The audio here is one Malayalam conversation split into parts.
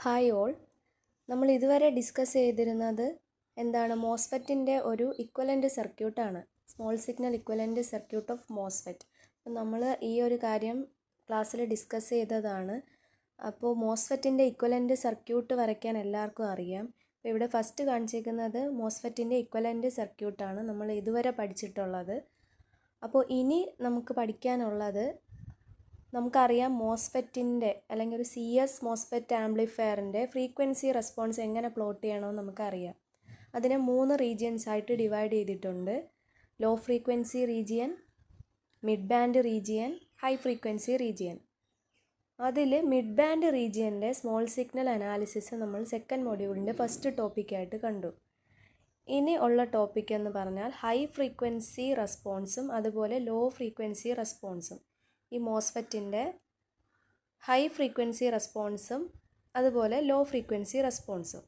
Hi all. നമ്മൾ ഇതുവരെ ഡിസ്കസ് ചെയ്തിരുന്നത് എന്താണ് മോസ്ഫെറ്റിൻ്റെ ഒരു ഇക്വലൻ്റ് സർക്യൂട്ടാണ്, small signal equivalent circuit of MOSFET. അപ്പോൾ നമ്മൾ ഈ ഒരു കാര്യം ക്ലാസ്സിൽ ഡിസ്കസ് ചെയ്തതാണ്. അപ്പോൾ മോസ്ഫെറ്റിൻ്റെ ഇക്വലൻ്റ് സർക്യൂട്ട് വരയ്ക്കാൻ എല്ലാവർക്കും അറിയാം. അപ്പോൾ ഇവിടെ ഫസ്റ്റ് കാണിച്ചിരിക്കുന്നത് മോസ്ഫെറ്റിൻ്റെ ഇക്വലൻ്റ് സർക്യൂട്ടാണ് നമ്മൾ ഇതുവരെ പഠിച്ചിട്ടുള്ളത്. അപ്പോൾ ഇനി നമുക്ക് പഠിക്കാനുള്ളത്, നമുക്കറിയാം മോസ്ഫെറ്റിൻ്റെ അല്ലെങ്കിൽ ഒരു മോസ്ഫെറ്റ് ആംപ്ലിഫയറിൻ്റെ ഫ്രീക്വൻസി റെസ്പോൺസ് എങ്ങനെ പ്ലോട്ട് ചെയ്യണമെന്ന് നമുക്കറിയാം. അതിനെ 3 റീജിയൻസ് ആയിട്ട് ഡിവൈഡ് ചെയ്തിട്ടുണ്ട്. Low frequency region, mid band region, high frequency region. അതിൽ മിഡ് ബാൻഡ് റീജിയൻ്റെ സ്മോൾ സിഗ്നൽ അനാലിസിസ് നമ്മൾ സെക്കൻഡ് മൊഡ്യൂളിൻ്റെ ഫസ്റ്റ് ടോപ്പിക്കായിട്ട് കണ്ടു. ഇനി ഉള്ള ടോപ്പിക് എന്ന് പറഞ്ഞാൽ ഹൈ ഫ്രീക്വൻസി റെസ്പോൺസും അതുപോലെ ലോ ഫ്രീക്വൻസി റെസ്പോൺസും. ഈ മോസ്ഫെറ്റിൻ്റെ ഹൈ ഫ്രീക്വൻസി റെസ്പോൺസും അതുപോലെ ലോ ഫ്രീക്വൻസി റെസ്പോൺസും.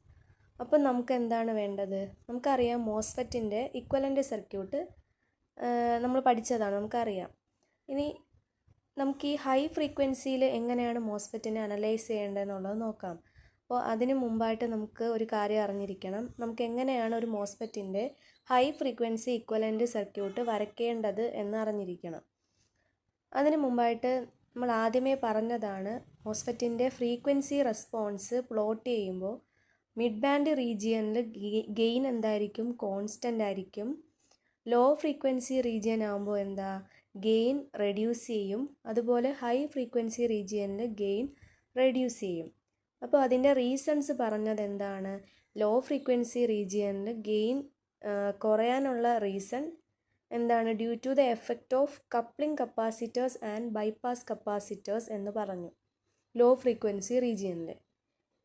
അപ്പം നമുക്ക് എന്താണ് വേണ്ടത്? നമുക്കറിയാം മോസ്ഫെറ്റിൻ്റെ ഇക്വലൻ്റ് സർക്യൂട്ട് നമ്മൾ പഠിച്ചതാണ്, നമുക്കറിയാം. ഇനി നമുക്ക് ഈ ഹൈ ഫ്രീക്വൻസിയിൽ എങ്ങനെയാണ് മോസ്ഫെറ്റിനെ അനലൈസ് ചെയ്യേണ്ടതെന്നുള്ളത് നോക്കാം. അപ്പോൾ അതിന് മുമ്പായിട്ട് നമുക്ക് ഒരു കാര്യം അറിഞ്ഞിരിക്കണം. നമുക്ക് എങ്ങനെയാണ് ഒരു മോസ്ഫെറ്റിൻ്റെ ഹൈ ഫ്രീക്വൻസി ഇക്വലൻ്റ് സർക്യൂട്ട് വരയ്ക്കേണ്ടത് എന്ന് അറിഞ്ഞിരിക്കണം. അതിന് മുമ്പായിട്ട് നമ്മൾ ആദ്യമേ പറഞ്ഞതാണ്, മോസ്ഫെറ്റിൻ്റെ ഫ്രീക്വൻസി റെസ്പോൺസ് പ്ലോട്ട് ചെയ്യുമ്പോൾ മിഡ് ബാൻഡ് റീജിയനിൽ ഗെയിൻ എന്തായിരിക്കും? കോൺസ്റ്റൻ്റ് ആയിരിക്കും. ലോ ഫ്രീക്വൻസി റീജിയൻ ആകുമ്പോൾ എന്താ? ഗെയിൻ റെഡ്യൂസ് ചെയ്യും. അതുപോലെ ഹൈ ഫ്രീക്വൻസി റീജിയനിൽ ഗെയിൻ റെഡ്യൂസ് ചെയ്യും. അപ്പോൾ അതിൻ്റെ റീസൺസ് പറഞ്ഞത് എന്താണ്? ലോ ഫ്രീക്വൻസി റീജിയനിൽ ഗെയിൻ കുറയാനുള്ള റീസൺ എന്താണ്? Due to the effect of coupling capacitors and bypass capacitors എന്ന് പറഞ്ഞു ലോ ഫ്രീക്വൻസി റീജിയനിൽ.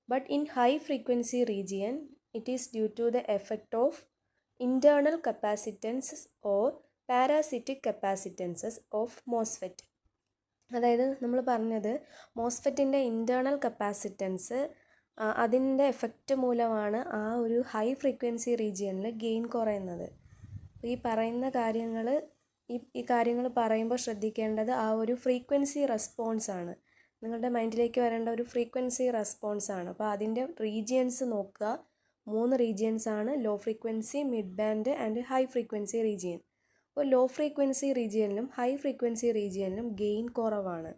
But in high frequency region it is due to the effect of internal capacitances or parasitic capacitances of MOSFET. അതായത് നമ്മൾ പറഞ്ഞത് മോസ്ഫെറ്റിൻ്റെ ഇൻറ്റേർണൽ കപ്പാസിറ്റൻസ് അതിൻ്റെ എഫക്റ്റ് മൂലമാണ് ആ ഒരു ഹൈ ഫ്രീക്വൻസി റീജിയനിൽ ഗെയിൻ കുറയുന്നത്. ഈ പറയുന്ന കാര്യങ്ങൾ ഈ കാര്യങ്ങൾ പറയുമ്പോൾ ശ്രദ്ധിക്കേണ്ടത് ആ ഒരു ഫ്രീക്വൻസി റെസ്പോൺസാണ്. നിങ്ങളുടെ മൈൻഡിലേക്ക് വരേണ്ട ഒരു ഫ്രീക്വൻസി റെസ്പോൺസാണ്. അപ്പോൾ അതിൻ്റെ റീജിയൻസ് നോക്കുക. 3 റീജിയൻസാണ്: low frequency, mid band and high frequency region. അപ്പോൾ ലോ ഫ്രീക്വൻസി റീജിയനിലും ഹൈ ഫ്രീക്വൻസി റീജിയനിലും ഗെയിൻ കുറവാണ്.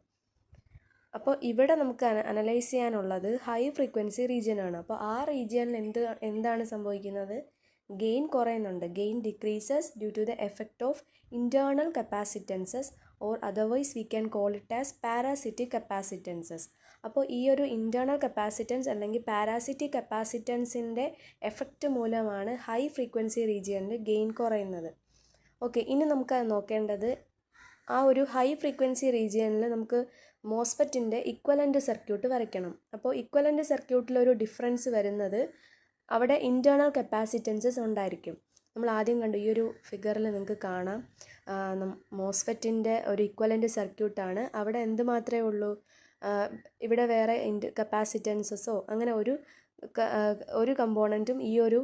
അപ്പോൾ ഇവിടെ നമുക്ക് അനലൈസ് ചെയ്യാനുള്ളത് ഹൈ ഫ്രീക്വൻസി റീജിയനാണ്. അപ്പോൾ ആ റീജിയനിൽ എന്താണ് സംഭവിക്കുന്നത്? ഗെയിൻ കുറയുന്നുണ്ട്. Gain decreases due to the effect of internal capacitances or otherwise we can call it as parasitic capacitances. അപ്പോൾ ഈ ഒരു ഇൻറ്റേർണൽ കപ്പാസിറ്റൻസ് അല്ലെങ്കിൽ പാരാസിറ്റിക് കപ്പാസിറ്റൻസിൻ്റെ എഫക്റ്റ് മൂലമാണ് ഹൈ ഫ്രീക്വൻസി റീജിയനിൽ ഗെയിൻ കുറയുന്നത്. ഓക്കെ, ഇനി നമുക്കത് നോക്കേണ്ടത്, ആ ഒരു ഹൈ ഫ്രീക്വൻസി റീജിയനിൽ നമുക്ക് മോസ്ഫെറ്റിൻ്റെ ഇക്വലൻ്റ് സർക്യൂട്ട് വരയ്ക്കണം. അപ്പോൾ ഇക്വലൻ്റ് സർക്യൂട്ടിലൊരു ഡിഫറൻസ് വരുന്നത് അവിടെ ഇൻറ്റേർണൽ കപ്പാസിറ്റൻസസ് ഉണ്ടായിരിക്കും. നമ്മൾ ആദ്യം കണ്ടു, ഈ ഒരു ഫിഗറിൽ നിങ്ങൾക്ക് കാണാം, മോസ്ഫെറ്റിൻ്റെ ഒരു ഇക്വലൻ്റ് സർക്യൂട്ടാണ്. അവിടെ എന്ത് മാത്രമേ ഉള്ളൂ? ഇവിടെ വേറെ കപ്പാസിറ്റൻസസോ അങ്ങനെ ഒരു കമ്പോണൻറ്റും ഈ ഒരു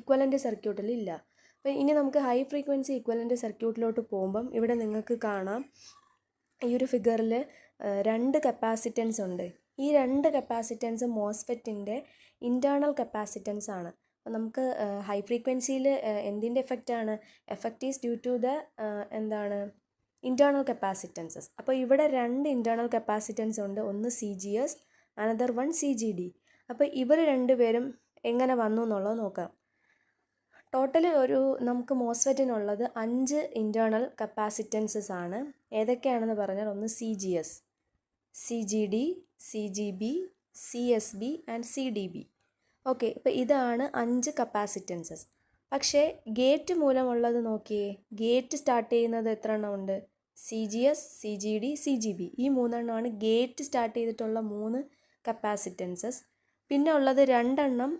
ഇക്വലൻ്റ് സർക്യൂട്ടിൽ ഇല്ല. അപ്പോൾ ഇനി നമുക്ക് ഹൈ ഫ്രീക്വൻസി ഇക്വലൻ്റ് സർക്യൂട്ടിലോട്ട് പോകുമ്പം ഇവിടെ നിങ്ങൾക്ക് കാണാം, ഈ ഒരു ഫിഗറിൽ 2 കപ്പാസിറ്റൻസ് ഉണ്ട്. ഈ 2 കപ്പാസിറ്റൻസ് മോസ്ഫെറ്റിൻ്റെ ഇൻറ്റേർണൽ കപ്പാസിറ്റൻസ് ആണ്. അപ്പോൾ നമുക്ക് ഹൈ ഫ്രീക്വൻസിയിൽ എന്തിൻ്റെ എഫക്റ്റാണ്? Effect is due to the എന്താണ്? Internal capacitances. അപ്പോൾ ഇവിടെ 2 ഇൻറ്റേർണൽ കപ്പാസിറ്റൻസ് ഉണ്ട്. ഒന്ന് CGS, അനദർ വൺ CGD. അപ്പോൾ ഇവർ രണ്ടുപേരും എങ്ങനെ വന്നു എന്നുള്ളത് നോക്കാം. ടോട്ടൽ നമുക്ക് മോസ്ഫെറ്റിനുള്ളത് 5 ഇൻറ്റേർണൽ കപ്പാസിറ്റൻസസ് ആണ്. ഏതൊക്കെയാണെന്ന് പറഞ്ഞാൽ, ഒന്ന് CGS, CGD, CGB, CSB and CDB. Okay, ഇപ്പോൾ ഇതാണ് 5 കപ്പാസിറ്റൻസസ്. പക്ഷേ ഗേറ്റ് മൂലമുള്ളത് നോക്കിയേ. ഗേറ്റ് സ്റ്റാർട്ട് ചെയ്യുന്നത് എത്ര എണ്ണം ഉണ്ട്? CGS, CGD, CGB. ഈ 3 എണ്ണമാണ് ഗേറ്റ് സ്റ്റാർട്ട് ചെയ്തിട്ടുള്ള 3 കപ്പാസിറ്റൻസസ്. പിന്നെ ഉള്ളത് 2 എണ്ണം,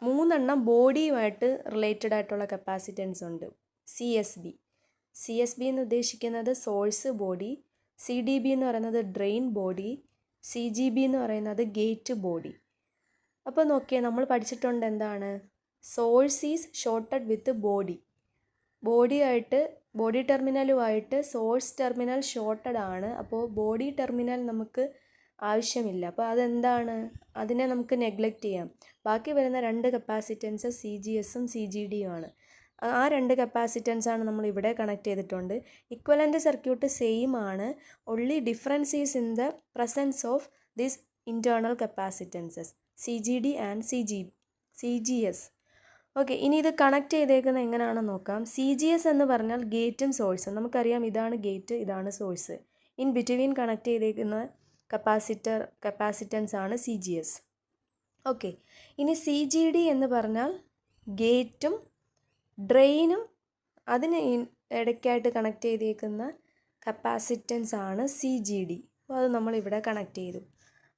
3 എണ്ണം ബോഡിയുമായിട്ട് റിലേറ്റഡ് ആയിട്ടുള്ള കപ്പാസിറ്റൻസ് ഉണ്ട്. CSB എന്ന് ഉദ്ദേശിക്കുന്നത് സോഴ്സ് ബോഡി, CDB എന്ന് പറയുന്നത് ഡ്രെയിൻ ബോഡി, CGB എന്ന് പറയുന്നത് ഗേറ്റ് ബോഡി. അപ്പോൾ നോക്കിയേ, നമ്മൾ പഠിച്ചിട്ടുണ്ട് എന്താണ്? Source is shorted with body ടെർമിനലുമായിട്ട് സോഴ്സ് ടെർമിനൽ ഷോർട്ടഡ് ആണ്. അപ്പോൾ ബോഡി ടെർമിനൽ നമുക്ക് ആവശ്യമില്ല. അപ്പോൾ അതെന്താണ്, അതിനെ നമുക്ക് നെഗ്ലക്റ്റ് ചെയ്യാം. ബാക്കി വരുന്ന 2 കപ്പാസിറ്റൻസ് CGSഉം CGDയും ആണ്. ആ 2 കപ്പാസിറ്റൻസാണ് നമ്മൾ ഇവിടെ കണക്ട് ചെയ്തിട്ടുണ്ട്. ഇക്വലൻ്റ് സർക്യൂട്ട് സെയിം ആണ്. Only difference is in the presence of this internal capacitances CGD and CGS. Okay, ഇനി ഇത് കണക്ട് ചെയ്തേക്കുന്നത് എങ്ങനെയാണെന്ന് നോക്കാം. CGS എന്ന് പറഞ്ഞാൽ ഗേറ്റും സോഴ്സും. നമുക്കറിയാം ഇതാണ് ഗേറ്റ്, ഇതാണ് സോഴ്സ്. ഇൻ ബിറ്റ്വീൻ കണക്ട് ചെയ്തേക്കുന്ന കപ്പാസിറ്റൻസ് ആണ് CGS. ഓക്കെ, ഇനി CGD എന്ന് പറഞ്ഞാൽ ഗേറ്റും ഡ്രെയിനും അതിന് ഇടയ്ക്കായിട്ട് കണക്ട് ചെയ്തേക്കുന്ന കപ്പാസിറ്റൻസ് ആണ് CGD. അപ്പോൾ അത് നമ്മളിവിടെ കണക്ട് ചെയ്തു.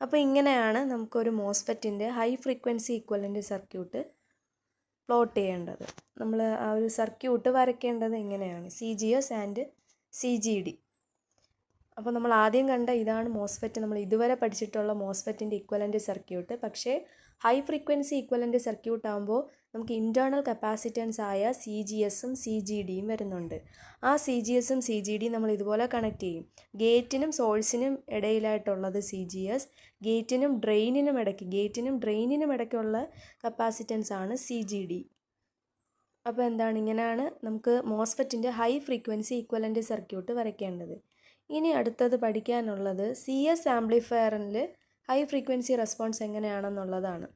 അപ്പോൾ ഇങ്ങനെയാണ് നമുക്കൊരു മോസ്ഫെറ്റിൻ്റെ high frequency equivalent circuit plot ചെയ്യേണ്ടത്. നമ്മൾ ആ ഒരു സർക്യൂട്ട് വരയ്ക്കേണ്ടത് ഇങ്ങനെയാണ്, CGS ആൻഡ് CGD. അപ്പോൾ നമ്മൾ ആദ്യം കണ്ട ഇതാണ് മോസ്ഫെറ്റ്, നമ്മൾ ഇതുവരെ പഠിച്ചിട്ടുള്ള മോസ്ഫെറ്റിൻ്റെ ഇക്വലൻ്റ് സർക്യൂട്ട്. പക്ഷേ ഹൈ ഫ്രീക്വൻസി ഇക്വലൻ്റ് സർക്യൂട്ട് ആകുമ്പോൾ നമുക്ക് ഇൻറ്റേർണൽ കപ്പാസിറ്റൻസ് ആയ CGSഉം CGDയും വരുന്നുണ്ട്. ആ CGSഉം CGDയും നമ്മൾ ഇതുപോലെ കണക്ട് ചെയ്യും. ഗേറ്റിനും സോഴ്സിനും ഇടയിലായിട്ടുള്ളത് CGS, ഗേറ്റിനും ഡ്രെയിനിനും ഇടയ്ക്കുള്ള കപ്പാസിറ്റൻസ് ആണ് CGD. അപ്പോൾ എന്താണ്, ഇങ്ങനെയാണ് നമുക്ക് മോസ്ഫെറ്റിൻ്റെ ഹൈ ഫ്രീക്വൻസി ഇക്വലൻ്റ് സർക്യൂട്ട് വരയ്ക്കേണ്ടത്. ഇനി അടുത്തത് പഠിക്കാനുള്ളത് CS ആംപ്ലിഫയറിൽ ഹൈ ഫ്രീക്വൻസി റെസ്പോൺസ് എങ്ങനെയാണെന്നുള്ളതാണ്.